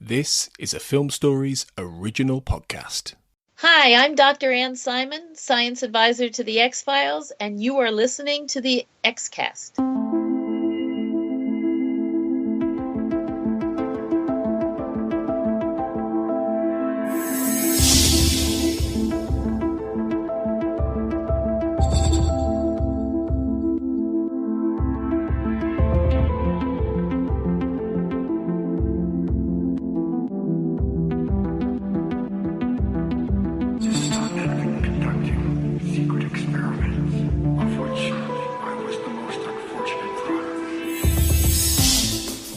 This is a Film Stories original podcast. Hi, I'm Dr. Ann Simon, Science Advisor to the X-Files, and you are listening to the X-Cast.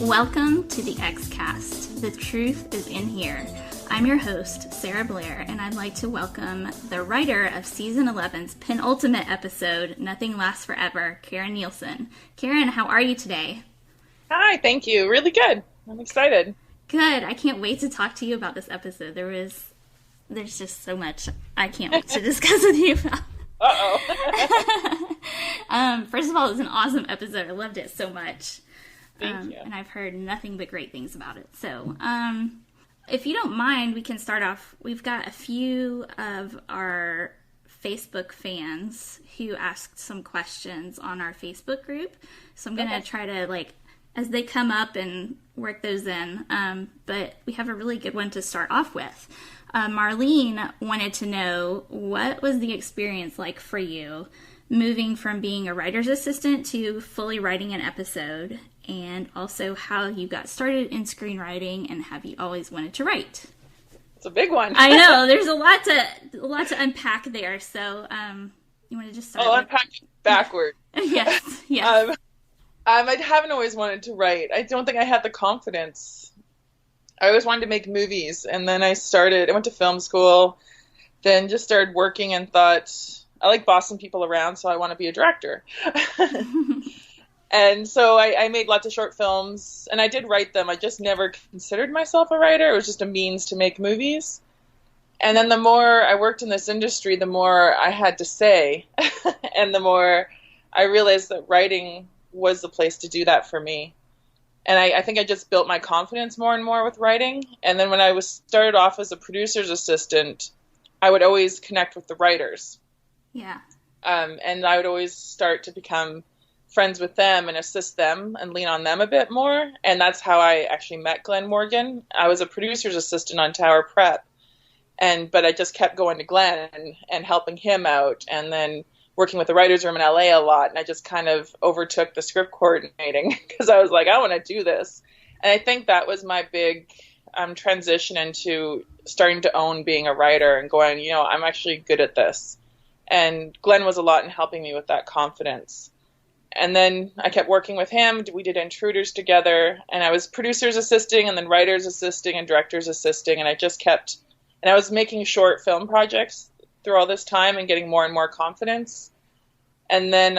Welcome to the X-Cast. The truth is in here. I'm your host, Sarah Blair, and I'd like to welcome the writer of Season 11's penultimate episode, Nothing Lasts Forever, Karen Nielsen. Karen, how are you today? Hi, thank you. Really good. I'm excited. Good. I can't wait to talk to you about this episode. There's just so much I can't wait to discuss with you about. Uh-oh. First of all, it was an awesome episode. I loved it so much. Thank you. And I've heard nothing but great things about it. So, if you don't mind, we can start off. We've got a few of our Facebook fans who asked some questions on our Facebook group. So I'm going to try to, as they come up and work those in. But we have a really good one to start off with. Marlene wanted to know, what was the experience like for you moving from being a writer's assistant to fully writing an episode, and also how you got started in screenwriting, and have you always wanted to write? It's a big one. I know, there's a lot to unpack there, so you want to just start? Unpack it backward. Yes. I haven't always wanted to write. I don't think I had the confidence. I always wanted to make movies, and then I went to film school, then just started working and thought, I like bossing people around, so I want to be a director. And so I made lots of short films, and I did write them. I just never considered myself a writer. It was just a means to make movies. And then the more I worked in this industry, the more I had to say, and the more I realized that writing was the place to do that for me. And I think I just built my confidence more and more with writing. And then when I started off as a producer's assistant, I would always connect with the writers. Yeah. And I would always start to become friends with them and assist them and lean on them a bit more. And that's how I actually met Glenn Morgan. I was a producer's assistant on Tower Prep. But I just kept going to Glenn and helping him out, and then working with the writer's room in LA a lot. And I just kind of overtook the script coordinating because I was like, I want to do this. And I think that was my big transition into starting to own being a writer and going, I'm actually good at this. And Glenn was a lot in helping me with that confidence. And then I kept working with him. We did Intruders together, and I was producers assisting, and then writers assisting, and directors assisting. And I was making short film projects through all this time and getting more and more confidence. And then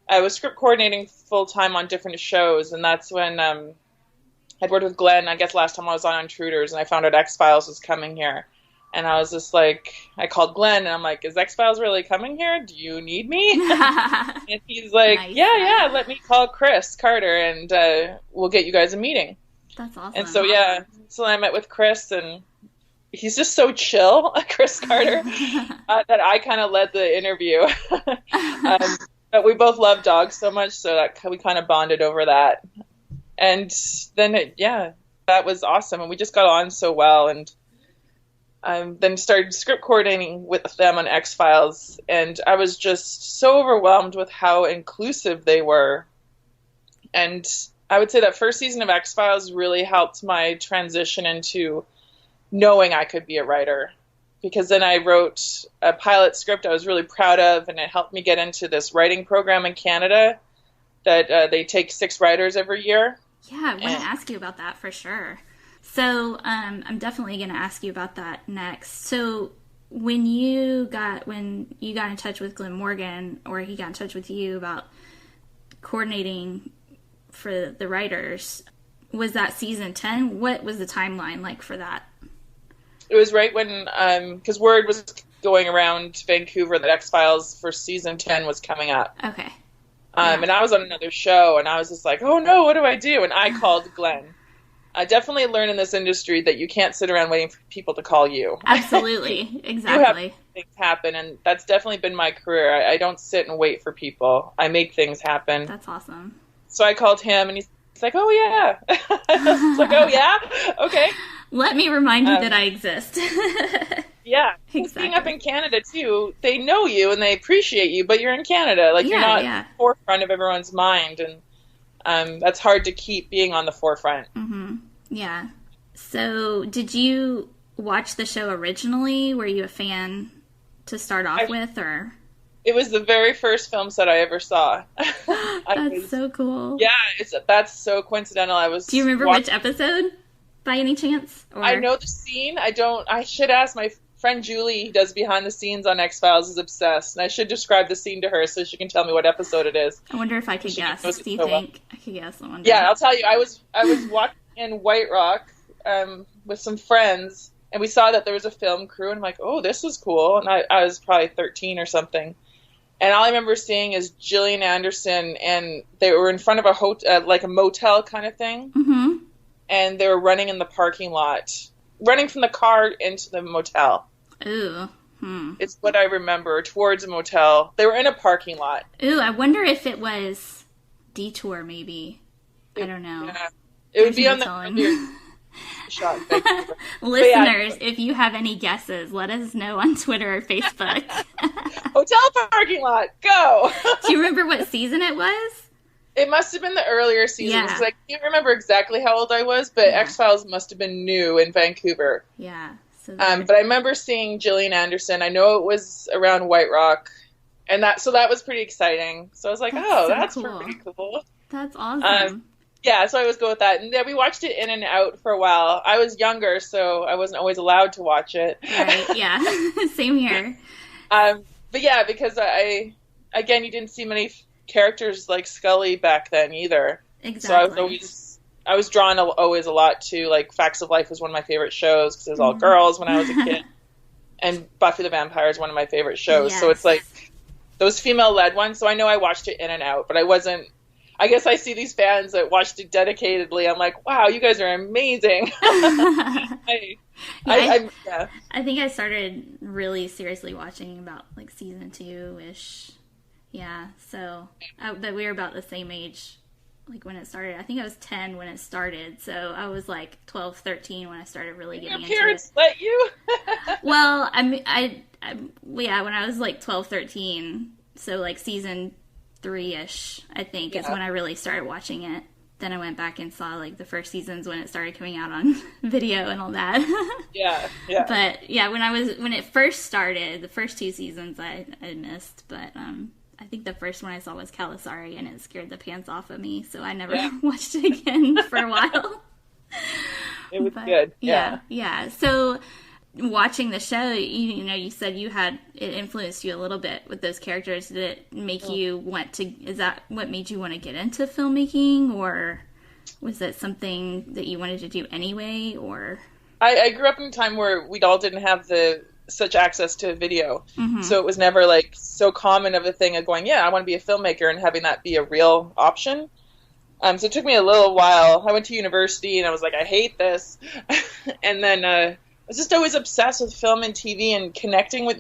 I was script coordinating full time on different shows, and that's when I'd worked with Glenn, I guess last time I was on Intruders, and I found out X-Files was coming here. And I was just like, I called Glenn, and I'm like, is X-Files really coming here? Do you need me? And he's like, nice. yeah, let me call Chris Carter, and we'll get you guys a meeting. That's awesome. And so I met with Chris, and he's just so chill, Chris Carter, that I kind of led the interview. But we both love dogs so much, so that we kind of bonded over that. And then, that was awesome, and we just got on so well, and then started script coordinating with them on X-Files, and I was just so overwhelmed with how inclusive they were. And I would say that first season of X-Files really helped my transition into knowing I could be a writer, because then I wrote a pilot script I was really proud of, and it helped me get into this writing program in Canada that they take 6 writers every year. Yeah, I want to ask you about that for sure. So I'm definitely going to ask you about that next. So when you got in touch with Glenn Morgan, or he got in touch with you about coordinating for the writers, was that season 10? What was the timeline like for that? It was right when, because word was going around Vancouver that X-Files for season 10 was coming up. Okay. And I was on another show, and I was just like, oh no, what do I do? And I called Glenn. I definitely learned in this industry that you can't sit around waiting for people to call you. Absolutely. Exactly. You have things happen, and that's definitely been my career. I don't sit and wait for people. I make things happen. That's awesome. So I called him, and he's like, oh, yeah. It's like, oh, yeah? Okay. Let me remind you that I exist. Yeah. Exactly. Being up in Canada, too, they know you and they appreciate you, but you're in Canada. Like, you're not at the forefront of everyone's mind, and that's hard to keep being on the forefront. Mm-hmm. Yeah. So did you watch the show originally? Were you a fan to start off with, or? It was the very first film set I ever saw. That's so cool. Yeah, that's so coincidental. Do you remember which episode, by any chance? Or? I know the scene. I should ask my friend Julie, who does behind the scenes on X-Files, is obsessed, and I should describe the scene to her so she can tell me what episode it is. I wonder if I could guess. Do you think I could guess? I wonder. Yeah, I'll tell you. I was walking in White Rock with some friends, and we saw that there was a film crew, and I'm like, oh, this is cool. And I was probably 13 or something. And all I remember seeing is Gillian Anderson, and they were in front of a hotel, like a motel kind of thing. Mm-hmm. And they were running in the parking lot, running from the car into the motel. Ooh. It's what I remember, towards a motel. They were in a parking lot. Ooh, I wonder if it was Detour, maybe. I don't know. Yeah. It would be on the shot. Listeners, if you have any guesses, let us know on Twitter or Facebook. Hotel parking lot, go! Do you remember what season it was? It must have been the earlier seasons. Yeah. I can't remember exactly how old I was, but X-Files must have been new in Vancouver. Yeah. So but I remember seeing Gillian Anderson. I know it was around White Rock, and that was pretty exciting. So I was like, that's cool. Pretty cool. That's awesome. Yeah, so I always go with that. And we watched it in and out for a while. I was younger, so I wasn't always allowed to watch it. Right, yeah. Same here. But yeah, because you didn't see many characters like Scully back then either. Exactly. So I was drawn always a lot to, like, Facts of Life was one of my favorite shows because it was all girls when I was a kid. And Buffy the Vampire is one of my favorite shows. Yes. So it's like those female-led ones. So I know I watched it in and out, but I guess I see these fans that watched it dedicatedly. I'm like, wow, you guys are amazing. I think I started really seriously watching about like season 2-ish. Yeah, so that we were about the same age, like when it started. I think I was 10 when it started, so I was like 12, 13 when I started really getting into it. Your parents let you? Well, when I was like 12, 13, so like season 3-ish, I think, is when I really started watching it. Then I went back and saw like the first seasons when it started coming out on video and all that. Yeah. But yeah, when it first started, the first 2 seasons I missed, but I think the first one I saw was Calasari, and it scared the pants off of me, so I never watched it again for a while. It was good. Yeah. So watching the show, you said it influenced you a little bit with those characters. Did it make you is that what made you want to get into filmmaking, or was it something that you wanted to do anyway, or? I grew up in a time where we all didn't have such access to video. Mm-hmm. So it was never like so common of a thing of going, I want to be a filmmaker, and having that be a real option. So it took me a little while. I went to university and I was like, I hate this. And then I was just always obsessed with film and TV and connecting with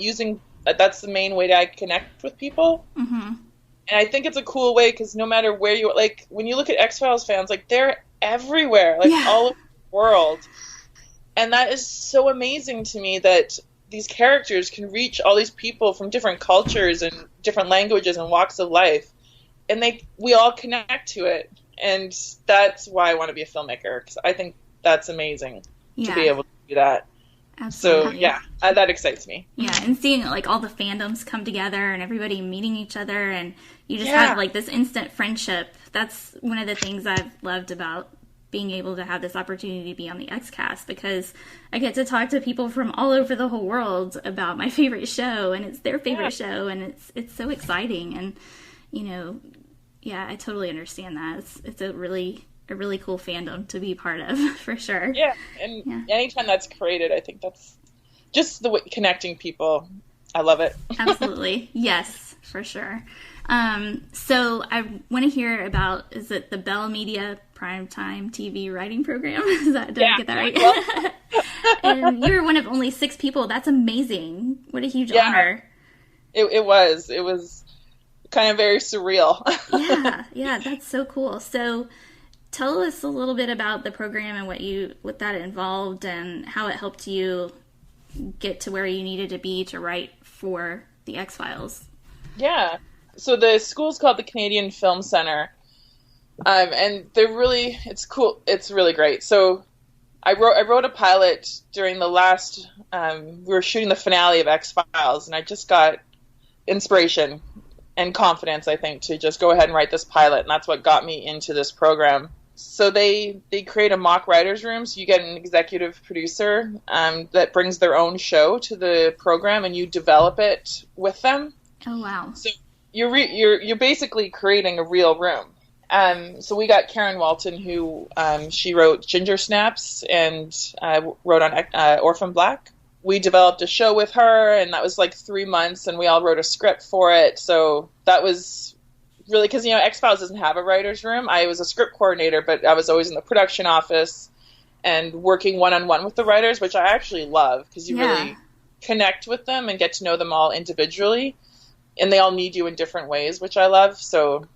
that's the main way that I connect with people. Mm-hmm. And I think it's a cool way because no matter where you, like when you look at X-Files fans, like they're everywhere, like all over the world. And that is so amazing to me that these characters can reach all these people from different cultures and different languages and walks of life, and we all connect to it, and that's why I want to be a filmmaker, because I think that's amazing to be able to do that. Absolutely. So that excites me. Yeah, and seeing like all the fandoms come together and everybody meeting each other, and you just have like this instant friendship. That's one of the things I've loved about being able to have this opportunity to be on the Xcast, because I get to talk to people from all over the whole world about my favorite show, and it's their favorite show, and it's so exciting. And I totally understand that. It's a really cool fandom to be part of, for sure. Yeah, and anytime that's created, I think that's just the way connecting people. I love it. Absolutely. Yes, for sure. So I want to hear about, is it the Bell Media primetime TV writing program. Did I get that right? And you're one of only 6 people. That's amazing. What a huge honor. It was kind of very surreal. Yeah, that's so cool. So tell us a little bit about the program and what that involved and how it helped you get to where you needed to be to write for the X-Files. Yeah. So the school's called the Canadian Film Center. And it's cool. It's really great. So I wrote a pilot during the last, we were shooting the finale of X-Files, and I just got inspiration and confidence, I think, to just go ahead and write this pilot. And that's what got me into this program. So they create a mock writer's room. So you get an executive producer that brings their own show to the program, and you develop it with them. Oh, wow. So you're basically creating a real room. So we got Karen Walton, who she wrote Ginger Snaps and wrote on Orphan Black. We developed a show with her, and that was like 3 months, and we all wrote a script for it. So that was really, because, X-Files doesn't have a writer's room. I was a script coordinator, but I was always in the production office and working one-on-one with the writers, which I actually love, because you really connect with them and get to know them all individually, and they all need you in different ways, which I love. So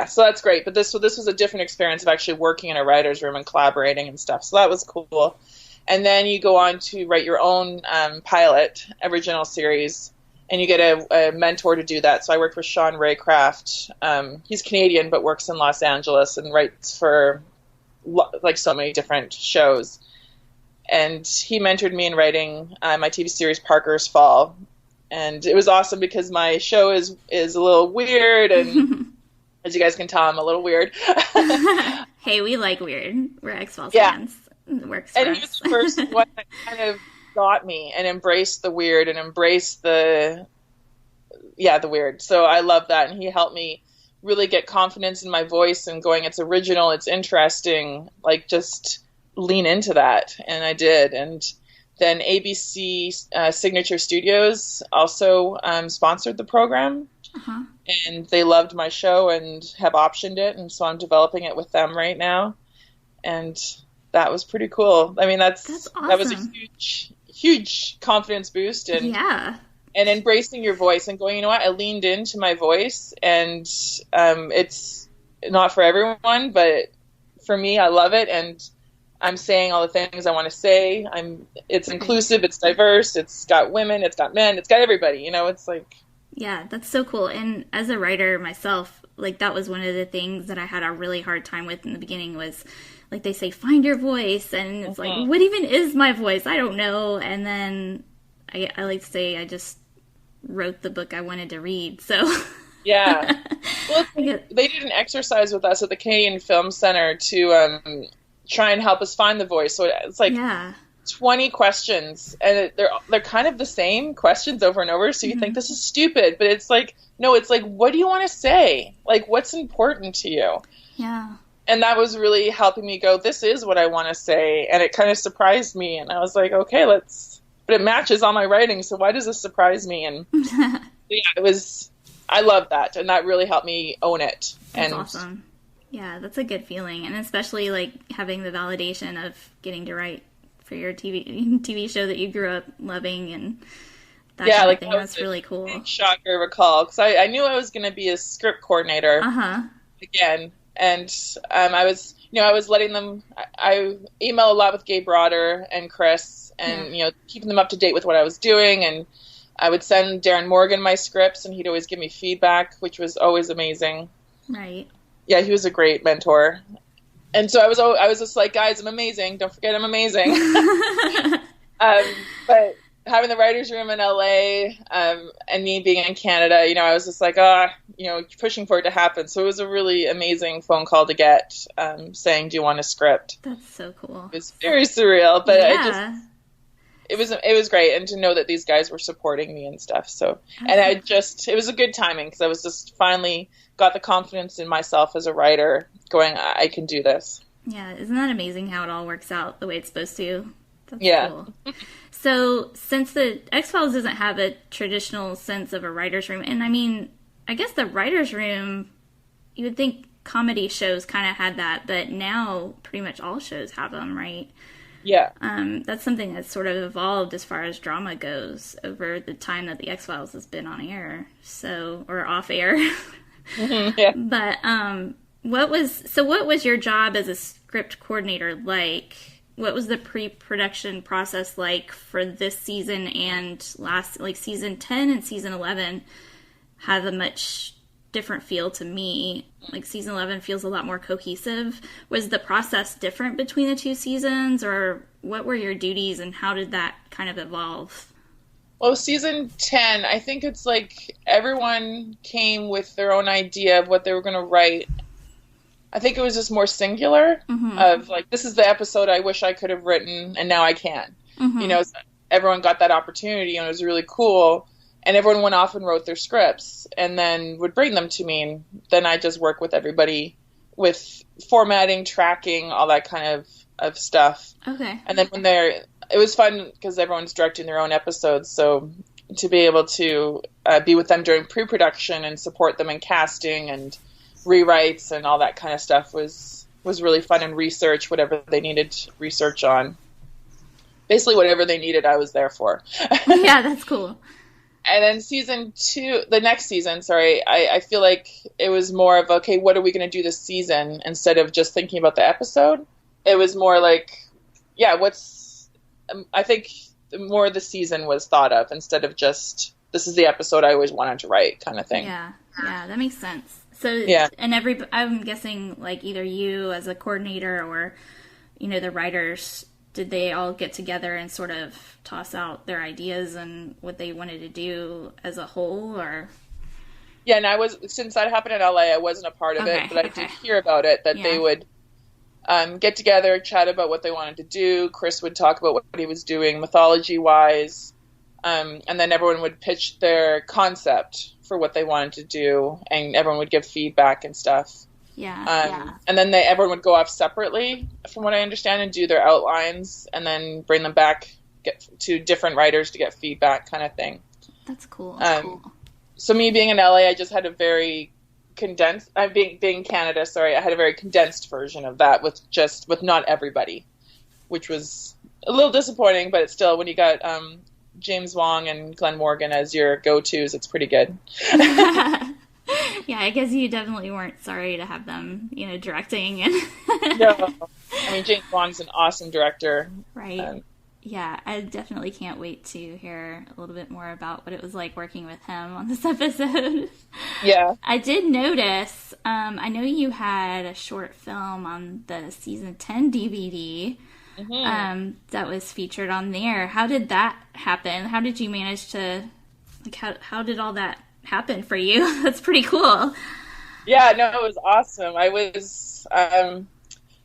so that's great. But this was a different experience of actually working in a writer's room and collaborating and stuff. So that was cool. And then you go on to write your own pilot, original series, and you get a mentor to do that. So I worked with Sean Raycraft. He's Canadian but works in Los Angeles and writes for like so many different shows. And he mentored me in writing my TV series Parker's Fall. And it was awesome because my show is a little weird, and as you guys can tell, I'm a little weird. Hey, we like weird. We're X-Files fans. It works for us. And he was the first one that kind of got me and embraced the weird and embraced the weird. So I love that. And he helped me really get confidence in my voice and going, it's original, it's interesting, like just lean into that. And I did. And then ABC Signature Studios also sponsored the program. Uh-huh. And they loved my show and have optioned it. And so I'm developing it with them right now. And that was pretty cool. I mean, that's awesome. That was a huge confidence boost, and embracing your voice and going, you know what, I leaned into my voice, and it's not for everyone, but for me, I love it, and I'm saying all the things I want to say. It's inclusive, it's diverse, it's got women, it's got men, it's got everybody. It's like. Yeah, that's so cool. And as a writer myself, like that was one of the things that I had a really hard time with in the beginning was, like they say, find your voice. And it's like, what even is my voice? I don't know. And then I like to say I just wrote the book I wanted to read. So yeah. Well, they did an exercise with us at the Canadian Film Center to try and help us find the voice. So it's like 20 questions, and they're kind of the same questions over and over. So you think this is stupid, but it's like, no, it's like, what do you want to say? Like, what's important to you? Yeah. And that was really helping me go, this is what I want to say. And it kind of surprised me. And I was like, okay, but it matches all my writing. So why does this surprise me? And I love that. And that really helped me own it. That's awesome. Yeah, that's a good feeling. And especially like having the validation of getting to write for your TV show that you grew up loving, and that kind of thing. That's really cool. Shocker recall, because I knew I was going to be a script coordinator again, and I was letting them. I email a lot with Gabe Broder and Chris, and keeping them up to date with what I was doing, and I would send Darren Morgan my scripts, and he'd always give me feedback, which was always amazing. Right. Yeah, he was a great mentor. And so I was just like, guys, I'm amazing. Don't forget I'm amazing. But having the writer's room in LA and me being in Canada, I was just like, pushing for it to happen. So it was a really amazing phone call to get saying, do you want a script? That's so cool. It was very surreal, but it was great. And to know that these guys were supporting me and stuff. So, and it was a good timing because I was just finally got the confidence in myself as a writer going, I can do this. Yeah. Isn't that amazing how it all works out the way it's supposed to? That's cool. So since the X-Files doesn't have a traditional sense of a writer's room, and I mean, I guess the writer's room, you would think comedy shows kind of had that, but now pretty much all shows have them, right? Yeah. That's something that's sort of evolved as far as drama goes over the time that the X-Files has been on air, or off air. Mm-hmm, yeah. But what was your job as a script coordinator like? What was the pre-production process like for this season and season 10 and season 11 have a much different feel to me. Like season 11 feels a lot more cohesive. Was the process different between the two seasons, or what were your duties and how did that kind of evolve? Well, season 10, I think it's like everyone came with their own idea of what they were going to write. I think it was just more singular of like, this is the episode I wish I could have written and now I can. You know, everyone got that opportunity and it was really cool. And everyone went off and wrote their scripts and then would bring them to me. And then I just work with everybody with formatting, tracking, all that kind of stuff. Okay. And then it was fun because everyone's directing their own episodes. So to be able to be with them during pre-production and support them in casting and rewrites and all that kind of stuff was really fun, and research, whatever they needed research on. Basically whatever they needed, I was there for. Yeah, that's cool. And then the next season, I feel like it was more of, okay, what are we going to do this season instead of just thinking about the episode? It was more like, yeah, I think more the season was thought of instead of just, this is the episode I always wanted to write kind of thing. Yeah, that makes sense. So, yeah. And I'm guessing like either you as a coordinator or, the writers, did they all get together and sort of toss out their ideas and what they wanted to do as a whole, or? Yeah, and since that happened in LA, I wasn't a part of it, but I did hear about it, that they would get together, chat about what they wanted to do. Chris would talk about what he was doing mythology-wise, and then everyone would pitch their concept for what they wanted to do, and everyone would give feedback and stuff. And then everyone would go off separately, from what I understand, and do their outlines, and then bring them back to different writers to get feedback, kind of thing. That's cool. So me being in LA, I just had a very condensed. Being Canada, I had a very condensed version of that with not everybody, which was a little disappointing. But it's still, when you got James Wong and Glenn Morgan as your go-tos, it's pretty good. Yeah, I guess you definitely weren't sorry to have them, directing. And No, I mean, James Wong's an awesome director. Right. Yeah, I definitely can't wait to hear a little bit more about what it was like working with him on this episode. Yeah. I did notice, I know you had a short film on the season 10 DVD that was featured on there. How did that happen? How did you manage to, how did all that happen for you? That's pretty cool. Yeah, no, it was awesome. I was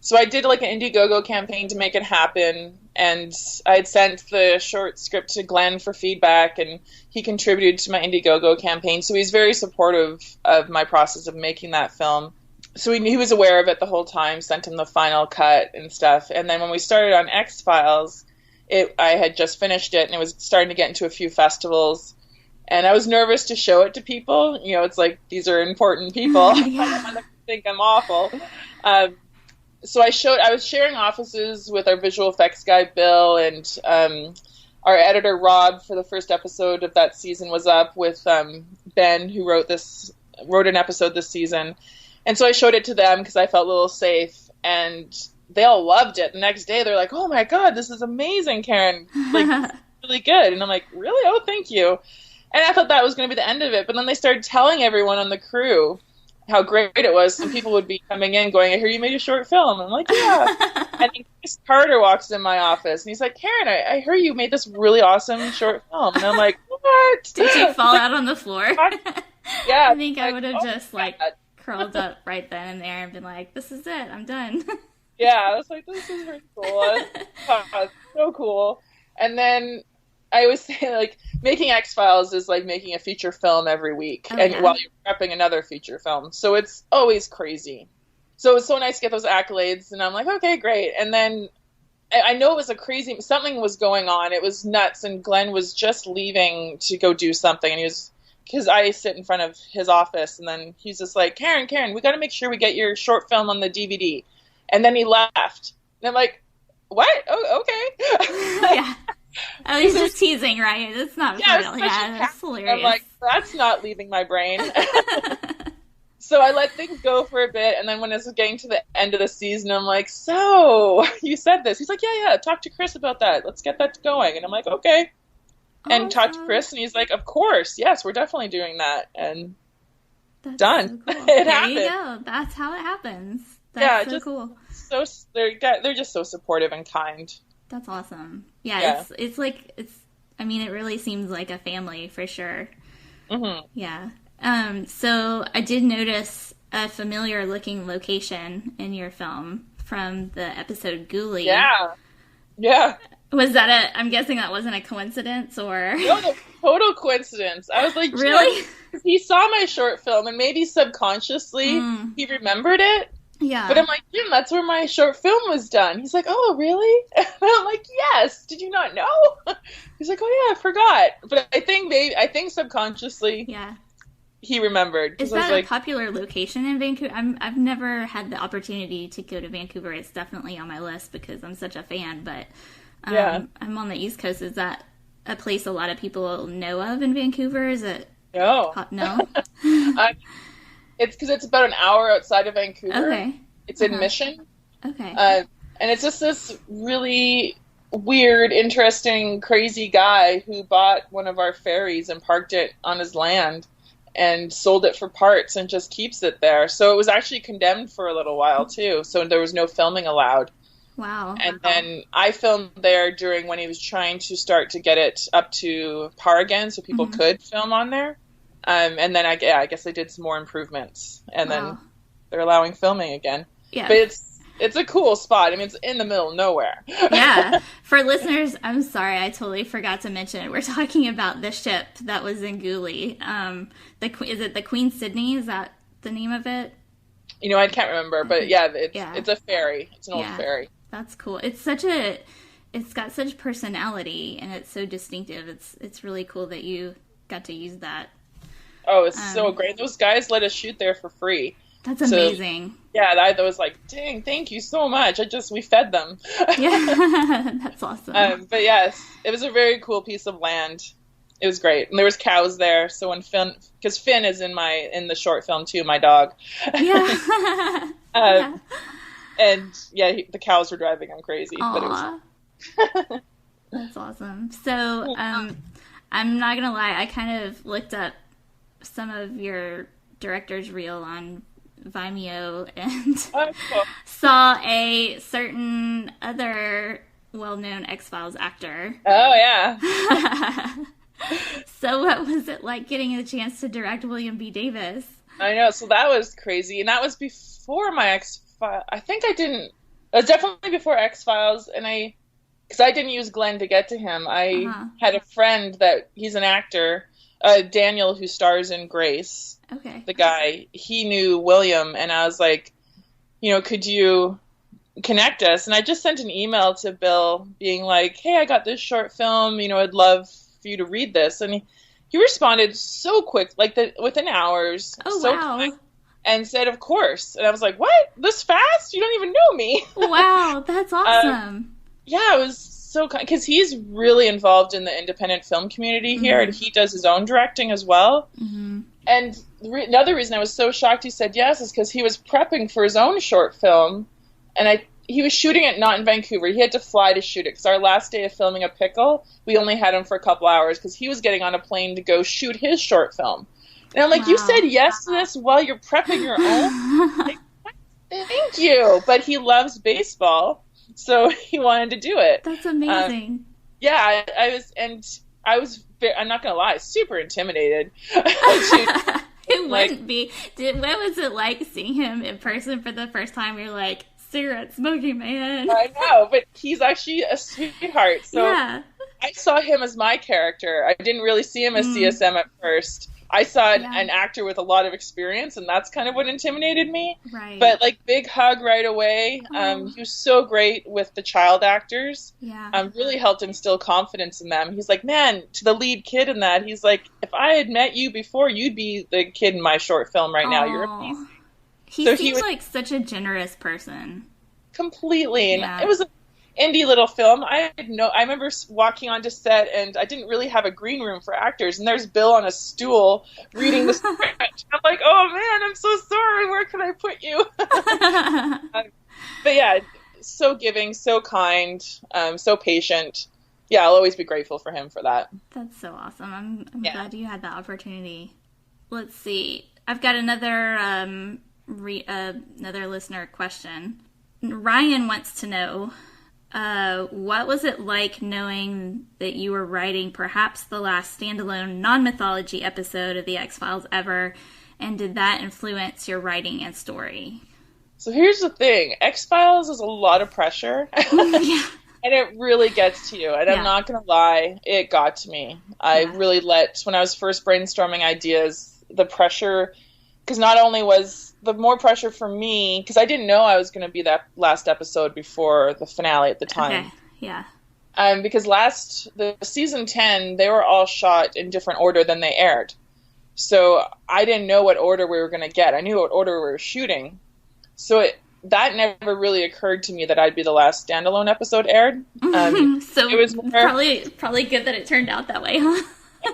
so I did like an Indiegogo campaign to make it happen, and I had sent the short script to Glenn for feedback, and he contributed to my Indiegogo campaign, so he's very supportive of my process of making that film. So he was aware of it the whole time, sent him the final cut and stuff. And then when we started on X-Files, I had just finished it, and it was starting to get into a few festivals. And I was nervous to show it to people. It's like, these are important people. Yeah. I think I'm awful. So I was sharing offices with our visual effects guy, Bill, and our editor, Rob, for the first episode of that season was up with Ben, who wrote an episode this season. And so I showed it to them because I felt a little safe. And they all loved it. The next day, they're like, oh, my God, this is amazing, Karen. Like, really good. And I'm like, really? Oh, thank you. And I thought that was going to be the end of it. But then they started telling everyone on the crew how great it was. Some people would be coming in going, I hear you made a short film. I'm like, yeah. And then Chris Carter walks in my office, and he's like, Karen, I heard you made this really awesome short film. And I'm like, what? Did you fall out on the floor? Yeah. I think I would have just, curled up right then and there and been like, this is it. I'm done. Yeah, I was like, this is really cool. So cool. And then I always say, making X-Files is like making a feature film every week, while you're prepping another feature film. So it's always crazy. So it's so nice to get those accolades, and I'm like, okay, great. And then I know it was something was going on. It was nuts, and Glenn was just leaving to go do something, and he was because I sit in front of his office, and then he's just like, Karen, we got to make sure we get your short film on the DVD. And then he left. And I'm like, what? Oh, okay. Yeah. Oh, he's just teasing, right? It's not real. Yeah, that's hilarious. I'm like, that's not leaving my brain. So I let things go for a bit, and then when it was getting to the end of the season, I'm like, so, you said this. He's like, yeah, talk to Chris about that. Let's get that going. And I'm like, okay. And talk to Chris, and he's like, of course, yes, we're definitely doing that. And that's done. So cool. It there happened. You go. That's how it happens. That's so cool. So they're just so supportive and kind. That's awesome. Yeah. It's like, I mean, it really seems like a family for sure. Mm-hmm. Yeah. So I did notice a familiar looking location in your film from the episode Ghoulie. Yeah. Was that I'm guessing that wasn't a coincidence, or? No, total coincidence. I was like, really? He saw my short film, and maybe subconsciously he remembered it. Yeah. But I'm like, Jim, that's where my short film was done. He's like, oh, really? And I'm like, yes. Did you not know? He's like, oh, yeah, I forgot. But I think subconsciously he remembered. Is that a popular location in Vancouver? I've never had the opportunity to go to Vancouver. It's definitely on my list because I'm such a fan, but I'm on the East Coast. Is that a place a lot of people know of in Vancouver? Is it? No. No? It's because it's about an hour outside of Vancouver. Okay. It's in Mission. Okay. And it's just this really weird, interesting, crazy guy who bought one of our ferries and parked it on his land and sold it for parts and just keeps it there. So it was actually condemned for a little while, too. So there was no filming allowed. Wow. And then I filmed there during when he was trying to start to get it up to par again so people could film on there. And then I guess they did some more improvements, and then they're allowing filming again. Yeah, but it's a cool spot. I mean, it's in the middle of nowhere. Yeah, for listeners, I'm sorry, I totally forgot to mention it. We're talking about the ship that was in Ghoulie. Is it the Queen Sydney? Is that the name of it? You know, I can't remember, but it's a ferry. It's an old ferry. That's cool. It's got such personality, and it's so distinctive. It's really cool that you got to use that. Oh, it's so great. Those guys let us shoot there for free. That's amazing. Yeah, I was like, dang, thank you so much. We fed them. Yeah, that's awesome. But yes, it was a very cool piece of land. It was great. And there was cows there. So when because Finn is in the short film too, my dog. Yeah. And the cows were driving him crazy. Aww. But that's awesome. So, I'm not gonna lie, I kind of looked up some of your director's reel on Vimeo and saw a certain other well-known X-Files actor. Oh, yeah. So what was it like getting a chance to direct William B. Davis? I know, so that was crazy. And that was before my X-Files. I think I didn't. It was definitely before X-Files, and because I didn't use Glenn to get to him. I had a friend he's an actor, Daniel, who stars in Grace. Okay. The guy, he knew William, and I was like, could you connect us? And I just sent an email to Bill being like, hey, I got this short film, I'd love for you to read this. And he responded so quick, within hours. Oh, so wow. quick, and said, of course. And I was like, what? This fast? You don't even know me. Wow, that's awesome. Yeah, it was so kind, because he's really involved in the independent film community here, and he does his own directing as well. Mm-hmm. And another reason I was so shocked he said yes is because he was prepping for his own short film, and he was shooting it not in Vancouver. He had to fly to shoot it, because our last day of filming A Pickle, we only had him for a couple hours, because he was getting on a plane to go shoot his short film. And I'm like, you said yes to this while you're prepping your own? Like, thank you. But he loves baseball, so he wanted to do it. That's amazing. Yeah, I was, I'm not going to lie, super intimidated. It wouldn't be. What was it like seeing him in person for the first time? You're like, cigarette smoking man. I know, but he's actually a sweetheart. So yeah. I saw him as my character. I didn't really see him as CSM at first. I saw an actor with a lot of experience, and that's kind of what intimidated me. Right. But like, big hug right away. He was so great with the child actors. Yeah. Really helped instill confidence in them. He's like, man, to the lead kid in that, he's like, if I had met you before, you'd be the kid in my short film right now. You're amazing. He seems like such a generous person. Completely. And it was an indie little film. I remember walking onto set, and I didn't really have a green room for actors, and there's Bill on a stool reading the script. I'm like, oh man, I'm so sorry, where can I put you? But yeah, so giving, so kind, so patient. Yeah, I'll always be grateful for him for that. That's so awesome. I'm glad you had that opportunity. Let's see. I've got another listener question. Ryan wants to know, what was it like knowing that you were writing perhaps the last standalone non-mythology episode of The X-Files ever, and did that influence your writing and story? So here's the thing. X-Files is a lot of pressure. Yeah. And it really gets to you. And I'm not going to lie, it got to me. I really when I was first brainstorming ideas, the pressure, because not only was the more pressure for me, because I didn't know I was going to be that last episode before the finale at the time. Okay, yeah. Because the season 10, they were all shot in different order than they aired. So I didn't know what order we were going to get. I knew what order we were shooting. So that never really occurred to me that I'd be the last standalone episode aired. So it was probably good that it turned out that way, huh?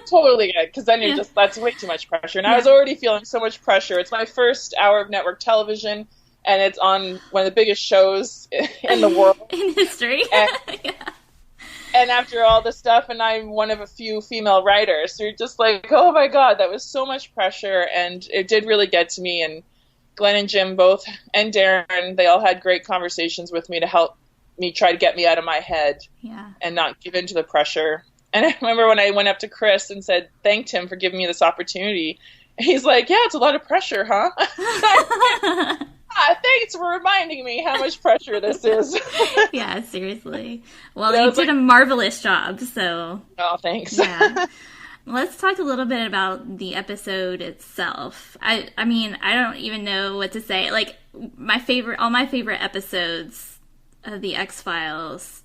Totally good, because then that's way too much pressure. And I was already feeling so much pressure. It's my first hour of network television, and it's on one of the biggest shows in the world. In history. And after all this stuff, and I'm one of a few female writers, so you're just like, oh my God, that was so much pressure, and it did really get to me. And Glenn and Jim both, and Darren, they all had great conversations with me to help me try to get me out of my head and not give in to the pressure. And I remember when I went up to Chris and thanked him for giving me this opportunity. He's like, yeah, it's a lot of pressure, huh? Thanks for reminding me how much pressure this is. Yeah, seriously. Well, you did a marvelous job, so. Oh, thanks. Yeah. Let's talk a little bit about the episode itself. I mean, I don't even know what to say. Like, all my favorite episodes of The X-Files,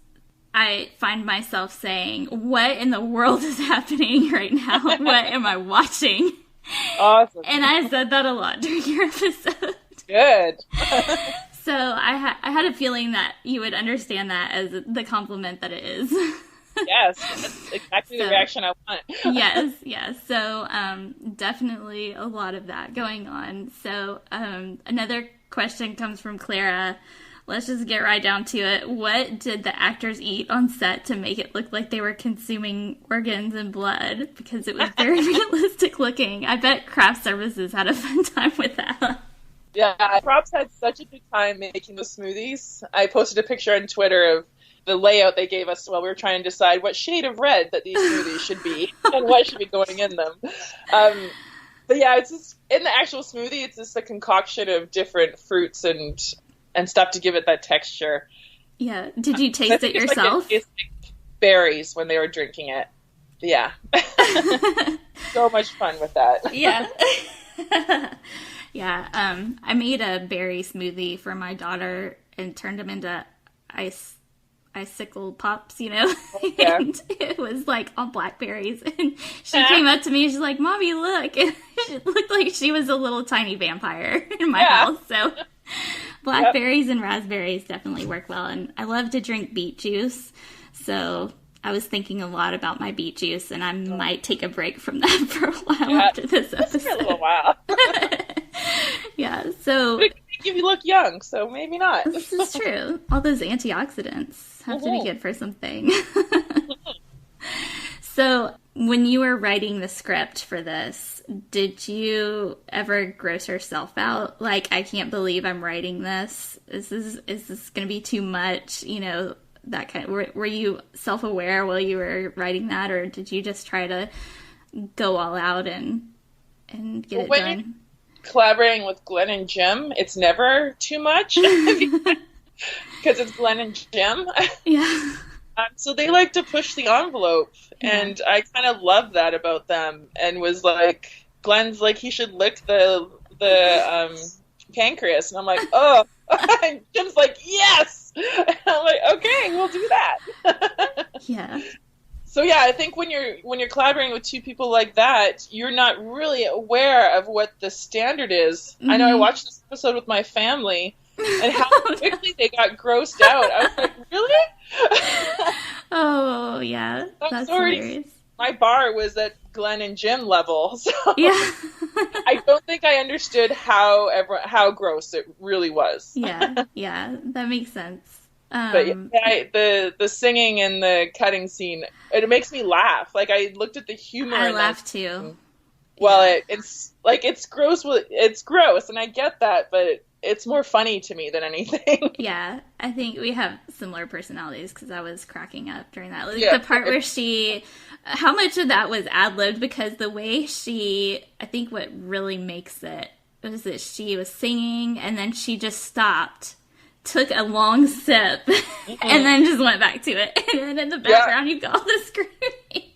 I find myself saying, what in the world is happening right now? What am I watching? Awesome. And I said that a lot during your episode. Good. So I had a feeling that you would understand that as the compliment that it is. Yes, that's exactly the reaction I want. Yes. So definitely a lot of that going on. So another question comes from Clara. Let's just get right down to it. What did the actors eat on set to make it look like they were consuming organs and blood? Because it was very realistic looking. I bet craft services had a fun time with that. Yeah, props had such a good time making the smoothies. I posted a picture on Twitter of the layout they gave us while we were trying to decide what shade of red that these smoothies should be and what should be going in them. But yeah, it's just, in the actual smoothie, it's just a concoction of different fruits and stuff to give it that texture. Yeah. Did you taste it yourself? Like berries when they were drinking it. Yeah. So much fun with that. Yeah. Yeah. I made a berry smoothie for my daughter and turned them into icicle pops, you know, and it was like all blackberries, and she came up to me and she's like, Mommy, look, and it looked like she was a little tiny vampire in my house. So blackberries and raspberries definitely work well, and I love to drink beet juice, so I was thinking a lot about my beet juice, and I might take a break from that for a while after this episode. For a little while. Yeah, so but it can make you look young, so maybe not. This is true. All those antioxidants have to be good for something. So, when you were writing the script for this, did you ever gross yourself out? Like, I can't believe I'm writing this. Is this going to be too much? You know, that kind of, were you self-aware while you were writing that, or did you just try to go all out and get it done? Collaborating with Glenn and Jim, it's never too much because it's Glenn and Jim. Yeah. So they like to push the envelope, and I kind of love that about them, and was like, Glenn's like, he should lick the pancreas. And I'm like, oh. And Jim's like, yes! And I'm like, okay, we'll do that. Yeah. So yeah, I think when you're collaborating with two people like that, you're not really aware of what the standard is. I know I watched this episode with my family, and how quickly they got grossed out. I was like, really? Oh, yeah. That's hilarious. My bar was at Glenn and Jim level, so Yeah. I don't think I understood how gross it really was. Yeah, that makes sense. But the singing and the cutting scene, it makes me laugh. Like, I looked at the humor. I laughed too. Well, it's like, it's gross. It's gross, and I get that, but it's more funny to me than anything. Yeah, I think we have similar personalities because I was cracking up during that. Like, the part where how much of that was ad-libbed, because the way I think what really makes it was that she was singing and then she just stopped, took a long sip, and then just went back to it. And then in the background, you got all the screaming.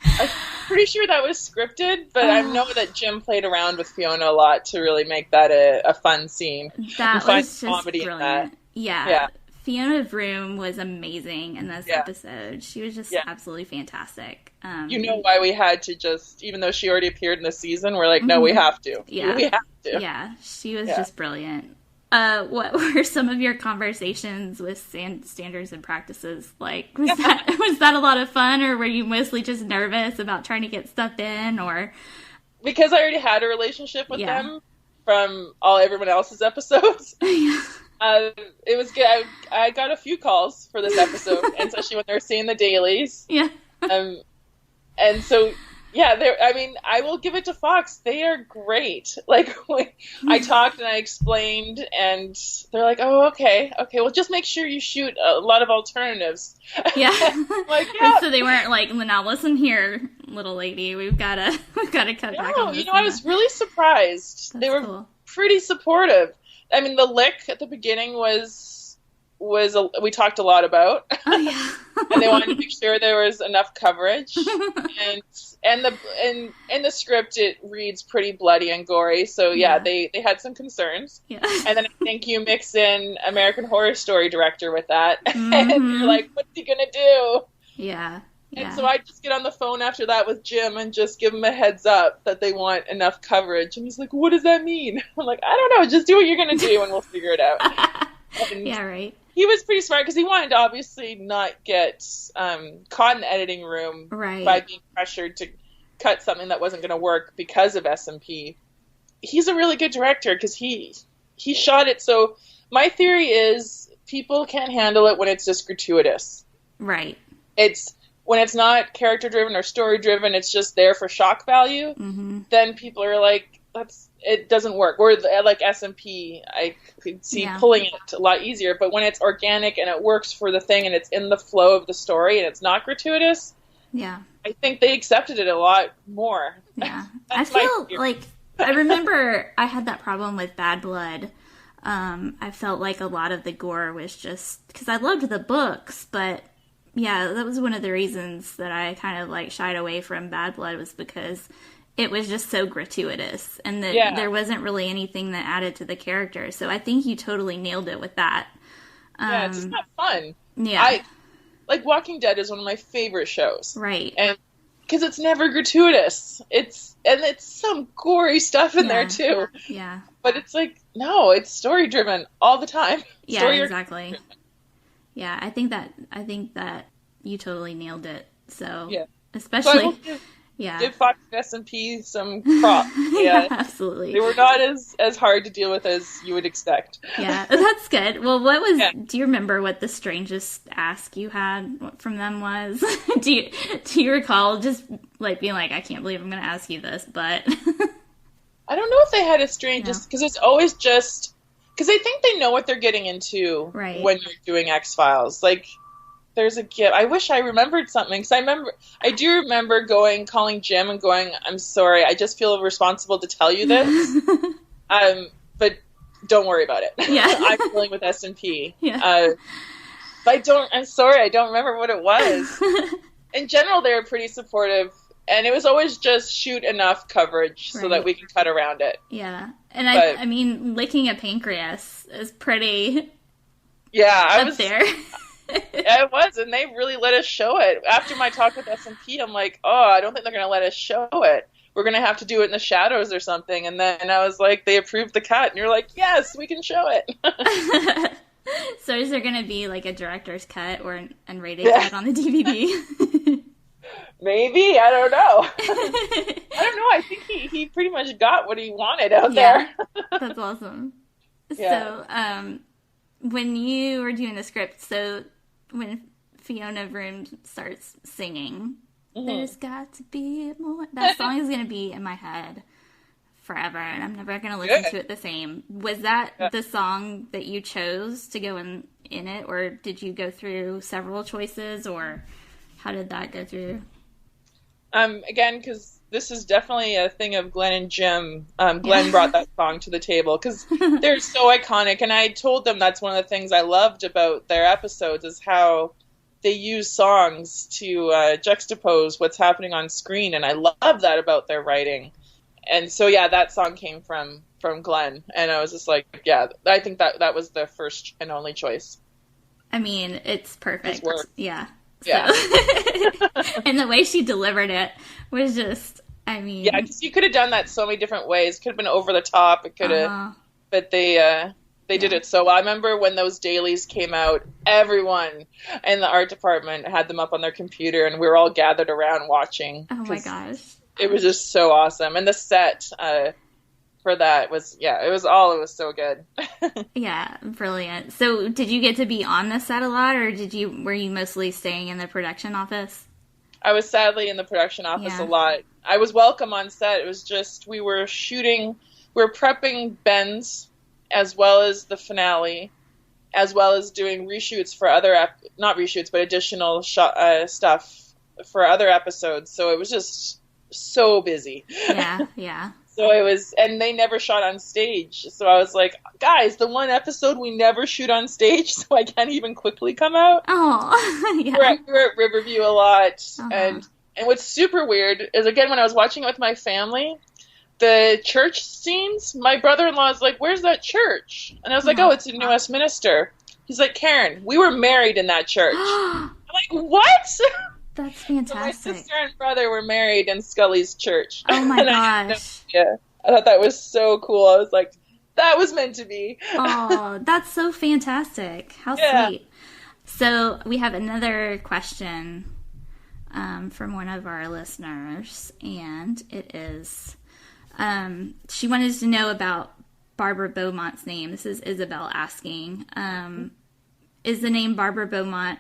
I'm pretty sure that was scripted, but I know that Jim played around with Fiona a lot to really make that a fun scene. That was just brilliant. Yeah. Fiona Vroom was amazing in this episode. She was just absolutely fantastic. You know why we had to just, even though she already appeared in the season, we're like, no, we have to. Yeah. We have to. Yeah, she was just brilliant. What were some of your conversations with standards and practices like? Was that a lot of fun, or were you mostly just nervous about trying to get stuff in, or? Because I already had a relationship with them from everyone else's episodes. It was good. I got a few calls for this episode, especially when they were seeing the dailies. Yeah. And so, I will give it to Fox. They are great. Like, I talked and I explained, and they're like, oh, okay, well, just make sure you shoot a lot of alternatives. Yeah. Like, yeah. So they weren't like, now listen here, little lady, we've got to cut back on this. I was really surprised. They were pretty supportive. I mean, the lick at the beginning we talked a lot about. Oh, yeah. And they wanted to make sure there was enough coverage. And the script, it reads pretty bloody and gory. So they had some concerns. Yeah. And then I think you mix in American Horror Story director with that. And you're like, what's he gonna do? Yeah. And so I just get on the phone after that with Jim and just give him a heads up that they want enough coverage. And he's like, what does that mean? I'm like, I don't know. Just do what you're going to do and we'll figure it out. Yeah, right. He was pretty smart because he wanted to obviously not get caught in the editing room by being pressured to cut something that wasn't going to work because of S&P. He's a really good director because he shot it. So my theory is people can't handle it when it's just gratuitous. Right. When it's not character-driven or story-driven, it's just there for shock value, then people are like, it doesn't work. Or like S&P, I could see pulling it a lot easier. But when it's organic and it works for the thing and it's in the flow of the story and it's not gratuitous, I think they accepted it a lot more. Yeah. I feel like, I remember I had that problem with Bad Blood. I felt like a lot of the gore was just, because I loved the books, but that was one of the reasons that I kind of like shied away from Bad Blood, was because it was just so gratuitous and that there wasn't really anything that added to the character. So I think you totally nailed it with that. It's just not fun. Yeah. Like Walking Dead is one of my favorite shows. Right. And because it's never gratuitous. It's some gory stuff in there too. Yeah. But it's like, no, it's story driven all the time. Yeah, exactly. Yeah, I think that you totally nailed it. So, especially, give Fox and S&P some props. Yeah, absolutely. They were not as hard to deal with as you would expect. Yeah, that's good. Well, do you remember what the strangest ask you had from them was? do you recall just like being like, I can't believe I'm going to ask you this, but I don't know if they had a strangest, because it's always just. Because I think they know what they're getting into when you're doing X-Files. Like, there's a gift. I wish I remembered something. Because I do remember calling Jim and going, I'm sorry, I just feel responsible to tell you this. But don't worry about it. Yeah. I'm dealing with S&P. Yeah. But I'm sorry, I don't remember what it was. In general, they were pretty supportive. And it was always just shoot enough coverage so that we can cut around it. Yeah. And I mean, licking a pancreas is pretty up there. Yeah, it was, and they really let us show it. After my talk with S&P, I'm like, oh, I don't think they're going to let us show it. We're going to have to do it in the shadows or something. And then I was like, they approved the cut, and you're like, yes, we can show it. So is there going to be like a director's cut or an unrated cut on the DVD? Maybe, I don't know. I don't know. I think he pretty much got what he wanted out there. That's awesome. Yeah. So, when you were doing the script, so when Fiona Vroom starts singing, there's got to be more. That song is going to be in my head forever, and I'm never going to listen to it the same. Was that the song that you chose to go in it, or did you go through several choices, or how did that go through? Again, because this is definitely a thing of Glenn and Jim. Glenn brought that song to the table because they're so iconic, and I told them that's one of the things I loved about their episodes is how they use songs to juxtapose what's happening on screen, and I love that about their writing. And so, yeah, that song came from Glenn, and I was just like, yeah, I think that was the first and only choice. I mean, it's perfect. Yeah. Yeah. And the way she delivered it was just, I mean... Yeah, because you could have done that so many different ways. It could have been over the top. It could have... But they did it so well. I remember when those dailies came out, everyone in the art department had them up on their computer, and we were all gathered around watching. Oh my gosh. It was just so awesome. And the set for that was, it was so good. Yeah, brilliant. So did you get to be on the set a lot, or were you mostly staying in the production office? I was sadly in the production office a lot. I was welcome on set. It was just, we were prepping Ben's, as well as the finale, as well as doing reshoots for other, not reshoots, but additional stuff for other episodes. So it was just so busy. Yeah. So it was, and they never shot on stage. So I was like, guys, the one episode we never shoot on stage, so I can't even quickly come out. Oh, yeah. We're at Riverview a lot. And what's super weird is, again, when I was watching it with my family, the church scenes, my brother-in-law is like, where's that church? And I was like, oh, it's in New Westminster. He's like, Karen, we were married in that church. I'm like, what? That's fantastic. So my sister and brother were married in Scully's church. Oh my gosh. I thought that was so cool. I was like, that was meant to be. Oh, that's so fantastic. How sweet. So we have another question from one of our listeners, and it is, she wanted to know about Barbara Beaumont's name. This is Isabel asking, is the name Barbara Beaumont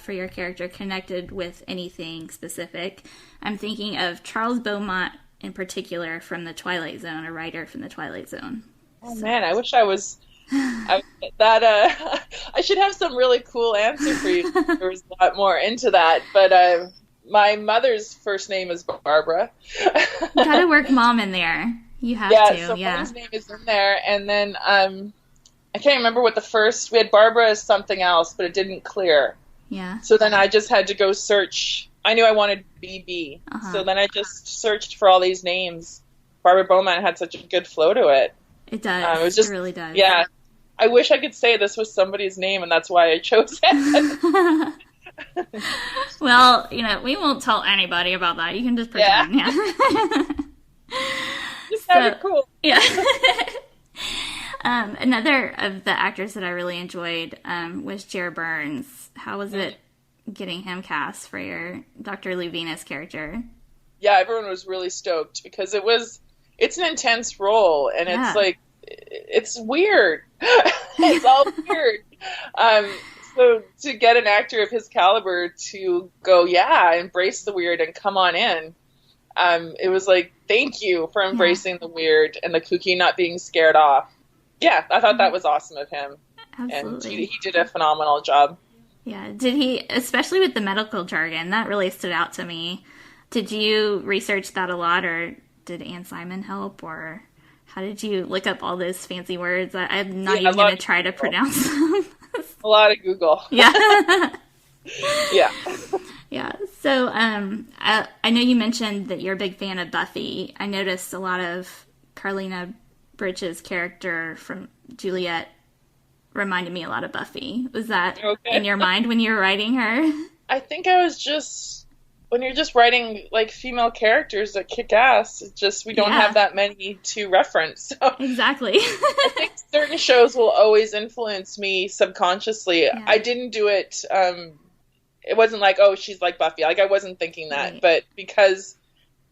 for your character connected with anything specific? I'm thinking of Charles Beaumont in particular from the Twilight Zone, a writer from the Twilight Zone. Oh man, I wish I was I should have some really cool answer for you. There was a lot more into that, but my mother's first name is Barbara. Gotta work mom in there. You have to. So mom's name is in there, and then I can't remember what we had Barbara as something else, but it didn't clear. Yeah. So then I just had to go search. I knew I wanted BB. So then I just searched for all these names. Barbara Beaumont had such a good flow to it. It does. It really does. Yeah. I wish I could say this was somebody's name, and that's why I chose it. Well, we won't tell anybody about that. You can just pretend. Yeah. Just sounded cool. Yeah. Another of the actors that I really enjoyed was Jer Burns. How was it getting him cast for your Dr. Lou Venus character? Yeah, everyone was really stoked because it's an intense role, and it's like, it's weird. It's all weird. So to get an actor of his caliber to go, embrace the weird and come on in, it was like, thank you for embracing the weird and the kooky, not being scared off. Yeah, I thought that was awesome of him. Absolutely. And he did a phenomenal job. Yeah, did he, especially with the medical jargon, that really stood out to me. Did you research that a lot, or did Ann Simon help, or how did you look up all those fancy words? I'm not even going to try to pronounce them. A lot of Google. Yeah. Yeah. Yeah. So, I know you mentioned that you're a big fan of Buffy. I noticed a lot of Carlina Bridges' character from Juliet reminded me a lot of Buffy. Was that in your mind when you were writing her? I think I was just, when you're just writing like female characters that kick ass, it's just we don't have that many to reference. So exactly. I think certain shows will always influence me subconsciously. Yeah. I didn't do it. It wasn't like, oh, she's like Buffy. Like, I wasn't thinking that. Right. But because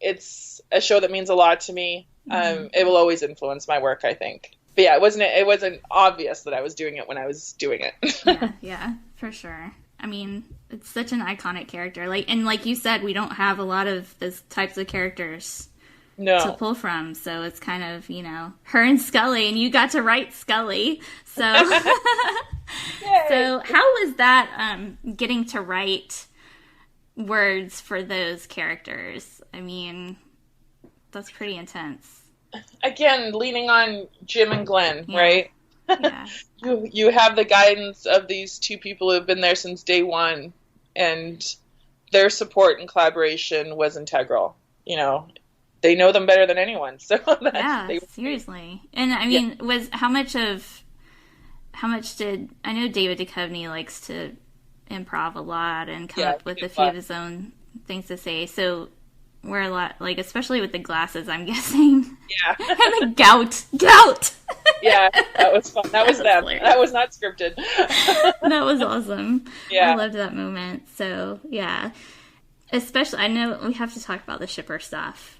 it's a show that means a lot to me, it will always influence my work, I think. But yeah, it wasn't obvious that I was doing it when I was doing it. yeah, for sure. I mean, it's such an iconic character. Like you said, we don't have a lot of those types of characters to pull from. So it's kind of, her and Scully, and you got to write Scully. So, so how was that getting to write words for those characters? I mean, that's pretty intense. Again, leaning on Jim and Glenn, right? Yeah. You have the guidance of these two people who have been there since day one, and their support and collaboration was integral. They know them better than anyone. So seriously. And I mean, how much did I know David Duchovny likes to improv a lot and come up with a few of his own things to say. So we're a lot, like, especially with the glasses, I'm guessing. Yeah. And the gout. Yeah, that was fun. That was them. Hilarious. That was not scripted. That was awesome. Yeah. I loved that moment. So, yeah. Especially, I know we have to talk about the shipper stuff.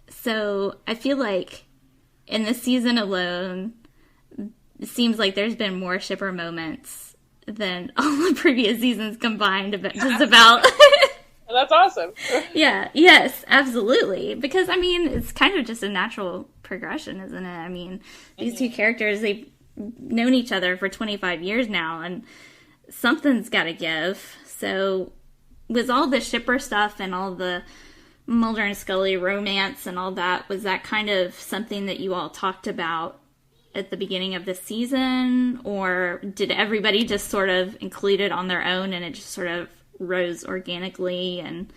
So, I feel like in this season alone, it seems like there's been more shipper moments than all the previous seasons combined. Just about... That's awesome. Yeah, yes, absolutely. Because, I mean, it's kind of just a natural progression, isn't it? I mean, these two characters, they've known each other for 25 years now, and something's got to give. So, was all the shipper stuff and all the Mulder and Scully romance and all that, was that kind of something that you all talked about at the beginning of the season? Or did everybody just sort of include it on their own and it just sort of rose organically? And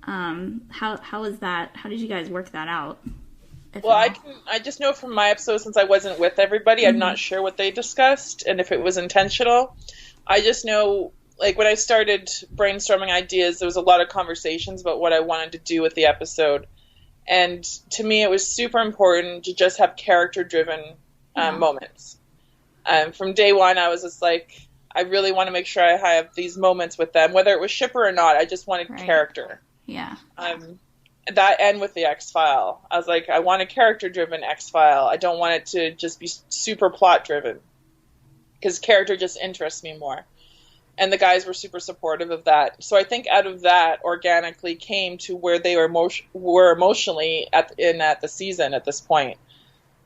how was that? How did you guys work that out? Well, I just know from my episode, since I wasn't with everybody, I'm not sure what they discussed and if it was intentional. I just know, like, when I started brainstorming ideas, there was a lot of conversations about what I wanted to do with the episode. And to me, it was super important to just have character-driven moments. From day one, I was just like, I really want to make sure I have these moments with them, whether it was shipper or not. I just wanted character. Yeah. That and with the X-File. I was like, I want a character-driven X-File. I don't want it to just be super plot-driven, because character just interests me more. And the guys were super supportive of that. So I think out of that organically came to where they were emotionally at the season at this point,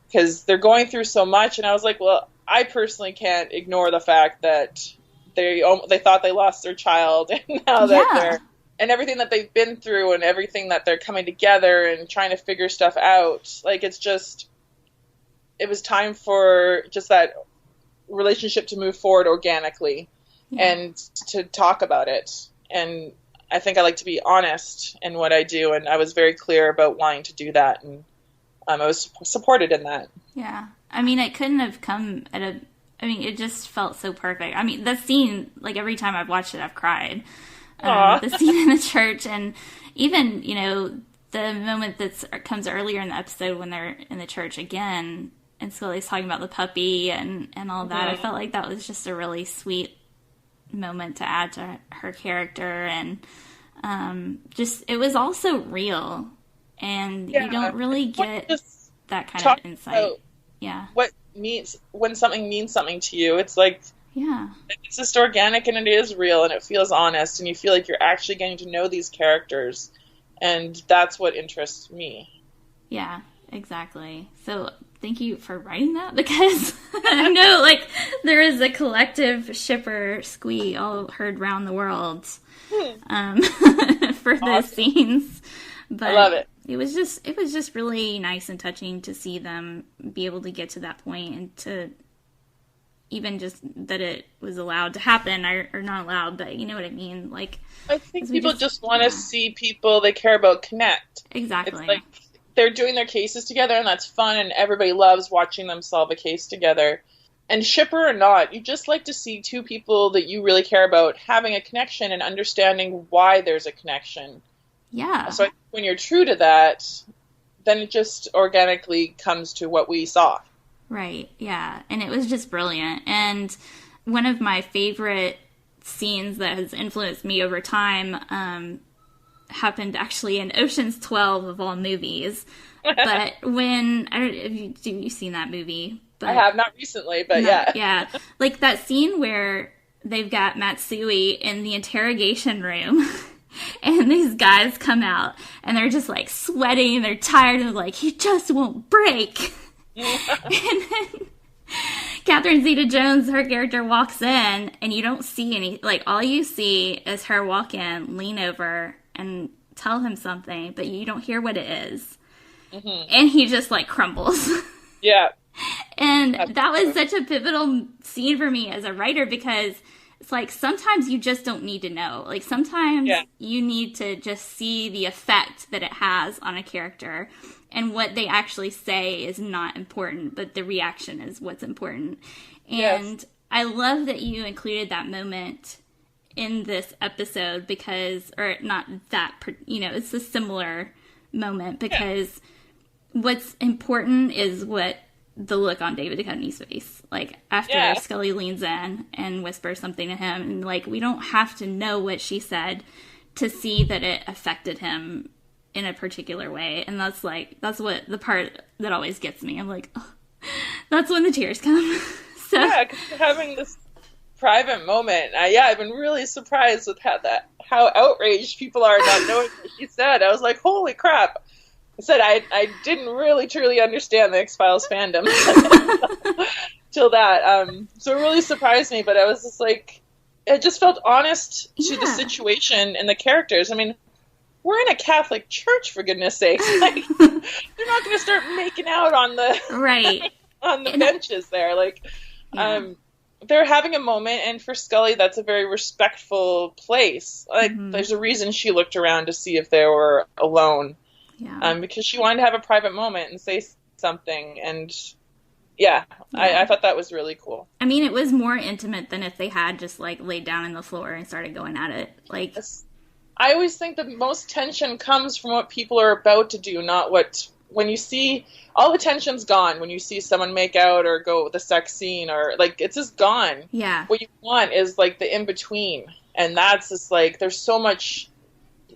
because they're going through so much. And I was like, well, I personally can't ignore the fact that they thought they lost their child, and now that they're, and everything that they've been through and everything that they're coming together and trying to figure stuff out. Like, it was time for just that relationship to move forward organically and to talk about it. And I think I like to be honest in what I do, and I was very clear about wanting to do that, and I was supported in that. Yeah. I mean, it couldn't have come it just felt so perfect. I mean, the scene, like, every time I've watched it, I've cried. The scene in the church, and even, the moment that comes earlier in the episode when they're in the church again, and Scully's talking about the puppy and all that. I felt like that was just a really sweet moment to add to her character, and it was also real, and you don't really get that kind of insight. What means when something means something to you, it's like, it's just organic, and it is real, and it feels honest, and you feel like you're actually getting to know these characters, and that's what interests me. Yeah, exactly. So thank you for writing that, because I know, like, there is a collective shipper squee all heard around the world for those scenes. But I love it. It was just really nice and touching to see them be able to get to that point, and to even just that it was allowed to happen, or not allowed, but you know what I mean? Like, I think people just want to see people they care about connect. Exactly. It's like they're doing their cases together, and that's fun, and everybody loves watching them solve a case together. And shipper or not, you just like to see two people that you really care about having a connection and understanding why there's a connection. Yeah. So I think when you're true to that, then it just organically comes to what we saw. Right, yeah. And it was just brilliant. And one of my favorite scenes that has influenced me over time happened actually in Ocean's 12 of all movies. But when, I don't know, have you seen that movie? But, I have, not recently, but yeah. Yeah. Like that scene where they've got Matsui in the interrogation room and these guys come out and they're just like sweating and they're tired and like, he just won't break. And then Catherine Zeta-Jones, her character, walks in and you don't see any, like all you see is her walk in, lean over and tell him something, but you don't hear what it is. Mm-hmm. And he just like crumbles. Yeah. And that was such a pivotal scene for me as a writer because it's like sometimes you just don't need to know. Like sometimes you need to just see the effect that it has on a character, and what they actually say is not important, but the reaction is what's important. And I love that you included that moment in this episode because, or not that, you know, it's a similar moment because what's important is what the look on David Duchovny's face. Like, after Scully leans in and whispers something to him, and, like, we don't have to know what she said to see that it affected him in a particular way. And that's, like, that's what the part that always gets me. I'm like, oh, that's when the tears come. So, yeah, because you're having this private moment. I've been really surprised with how outraged people are not knowing what she said. I was like, holy crap. I said I didn't really truly understand the X-Files fandom till that. So it really surprised me, but I was just like, it just felt honest to the situation and the characters. I mean, we're in a Catholic church, for goodness sakes. Like, they're not going to start making out on the on the benches there. Like, they're having a moment, and for Scully, that's a very respectful place. Like, there's a reason she looked around to see if they were alone. Yeah. Because she wanted to have a private moment and say something, and I thought that was really cool. I mean, it was more intimate than if they had just like laid down on the floor and started going at it. Like, I always think the most tension comes from what people are about to do, not when you see all the tension's gone when you see someone make out or go with a sex scene, or like it's just gone. Yeah. What you want is like the in between, and that's just like there's so much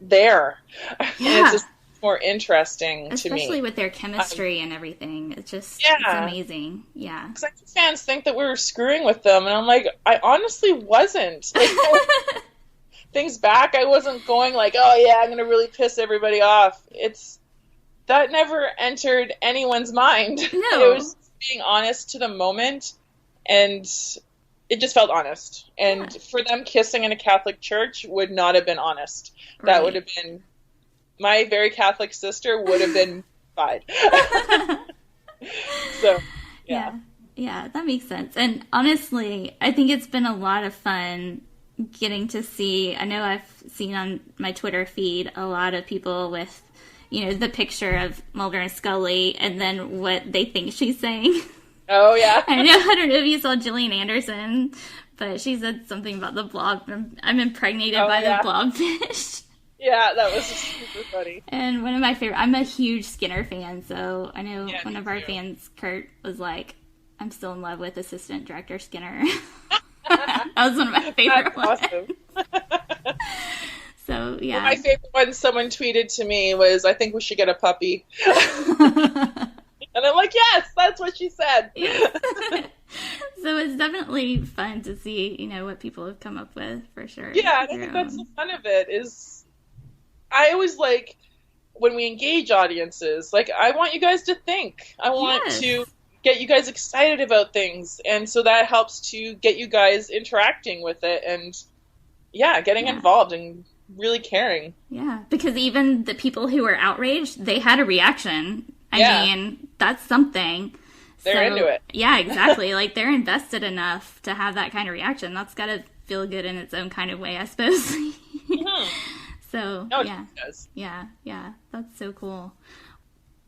there. Yeah. And it's just more interesting to me. Especially with their chemistry and everything. It's just it's amazing. Yeah. Because fans think that we're screwing with them, and I'm like, I honestly wasn't. Like, things back, I wasn't going like, oh yeah, I'm going to really piss everybody off. That never entered anyone's mind. No. It was being honest to the moment, and it just felt honest. And for them kissing in a Catholic church would not have been honest. Right. That would have been... My very Catholic sister would have been fine. So, yeah. Yeah, that makes sense. And honestly, I think it's been a lot of fun getting to see, I know I've seen on my Twitter feed a lot of people with, you know, the picture of Mulder and Scully and then what they think she's saying. Oh, yeah. I don't know if you saw Gillian Anderson, but she said something about the blob. I'm impregnated by the blobfish. Yeah, that was super funny. And one of my favorite, I'm a huge Skinner fan, so I know one of our fans, Kurt, was like, I'm still in love with assistant director Skinner. That was one of my favorite ones. Awesome. So, yeah. Well, my favorite one someone tweeted to me was, I think we should get a puppy. And I'm like, yes, that's what she said. Yes. So it's definitely fun to see, you know, what people have come up with, for sure. Yeah, I think that's the fun of it, is I always like when we engage audiences, like I want you guys to think. I want to get you guys excited about things. And so that helps to get you guys interacting with it and getting involved and really caring. Yeah, because even the people who were outraged, they had a reaction. I mean, that's something. They're into it. Yeah, exactly. Like, they're invested enough to have that kind of reaction. That's got to feel good in its own kind of way, I suppose. Mm-hmm. So, no, yeah. It does. Yeah, that's so cool.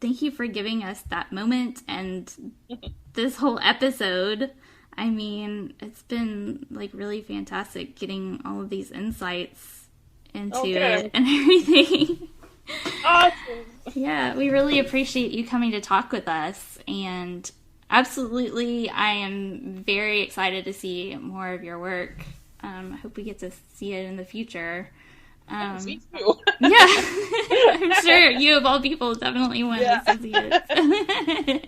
Thank you for giving us that moment and this whole episode. I mean, it's been, like, really fantastic getting all of these insights into it and everything. Awesome. Yeah, we really appreciate you coming to talk with us, and absolutely, I am very excited to see more of your work. I hope we get to see it in the future. Me too. Yeah, I'm sure you of all people definitely want to see it.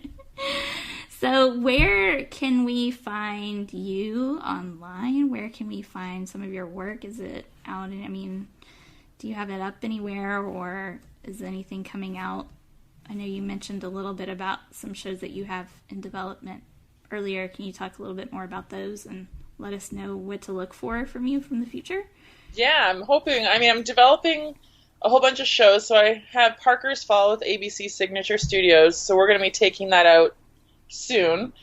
So where can we find you online? Where can we find some of your work? Is it out? Do you have it up anywhere, or is anything coming out? I know you mentioned a little bit about some shows that you have in development earlier. Can you talk a little bit more about those and let us know what to look for from you from the future? Yeah, I'm developing a whole bunch of shows. So I have Parker's Fall with ABC Signature Studios. So we're going to be taking that out soon.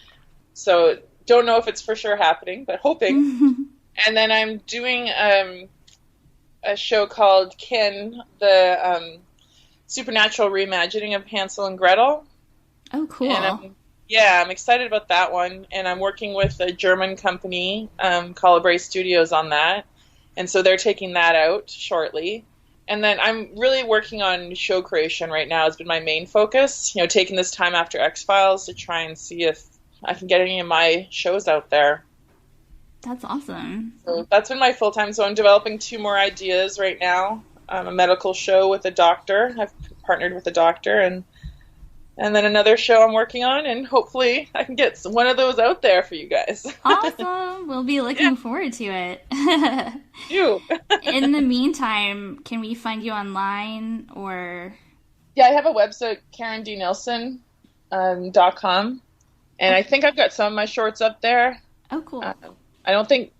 So don't know if it's for sure happening, but hoping. And then I'm doing a show called Kin, the supernatural reimagining of Hansel and Gretel. Oh, cool. And I'm excited about that one. And I'm working with a German company, Calibre Studios, on that. And so they're taking that out shortly. And then I'm really working on show creation right now. Has been my main focus. Taking this time after X-Files to try and see if I can get any of my shows out there. That's awesome. So that's been my full-time. So I'm developing 2 more ideas right now. A medical show with a doctor. I've partnered with a doctor, and then another show I'm working on, and hopefully I can get one of those out there for you guys. Awesome. We'll be looking forward to it. You. In the meantime, can we find you online, or? Yeah, I have a website, KarenDNielsen.com, and I think I've got some of my shorts up there. Oh, cool. I think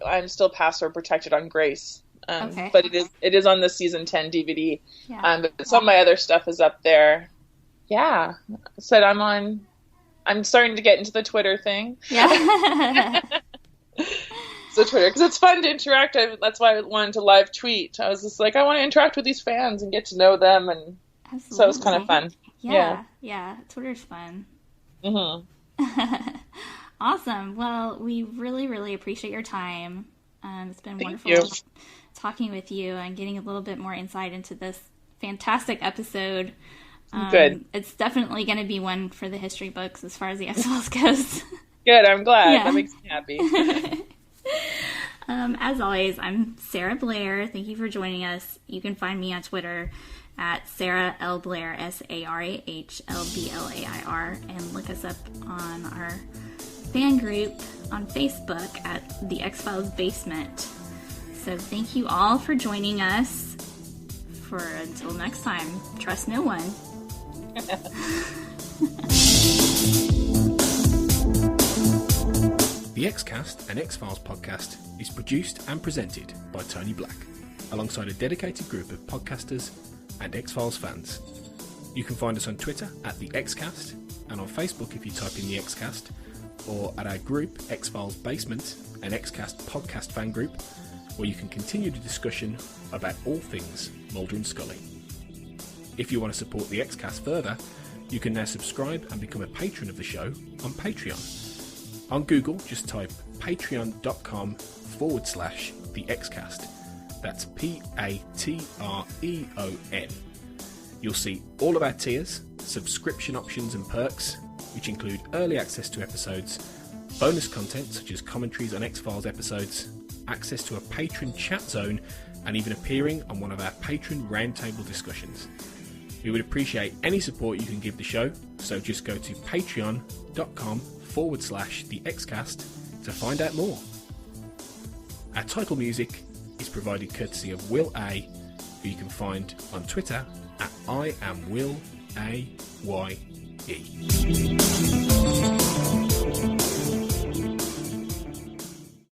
I'm still password protected on Grace. Okay. But it is on the season 10 DVD. Yeah. But some of my other stuff is up there. Yeah. Said I'm starting to get into the Twitter thing. Yeah. So Twitter, because it's fun to interact. That's why I wanted to live tweet. I was just like, I want to interact with these fans and get to know them, and Absolutely. So it was kind of fun. Yeah. Twitter's fun. Mm-hmm. Awesome. Well, we really, really appreciate your time. It's been Thank wonderful you. talking with you and getting a little bit more insight into this fantastic episode. Good. It's definitely going to be one for the history books as far as the X-Files goes. Good. I'm glad. Yeah. That makes me happy. As always, I'm Sarah Blair. Thank you for joining us. You can find me on Twitter at Sarah L. Blair, SARAHLBLAIR, and look us up on our fan group on Facebook at The X-Files Basement. So thank you all for joining us. Until next time, trust no one. The X-Cast, an X-Files podcast, is produced and presented by Tony Black, alongside a dedicated group of podcasters and X-Files fans. You can find us on Twitter at The X-Cast, and on Facebook if you type in The X-Cast, or at our group, X-Files Basement, an X-Cast podcast fan group, where you can continue the discussion about all things Mulder and Scully. If you want to support the X-Cast further, you can now subscribe and become a patron of the show on Patreon. On Google, just type patreon.com/The X-Cast. That's Patreon. You'll see all of our tiers, subscription options and perks, which include early access to episodes, bonus content such as commentaries on X-Files episodes, access to a patron chat zone, and even appearing on one of our patron roundtable discussions. We would appreciate any support you can give the show, so just go to patreon.com/The Xcast to find out more. Our title music is provided courtesy of Will A, who you can find on Twitter at IamWillAYE.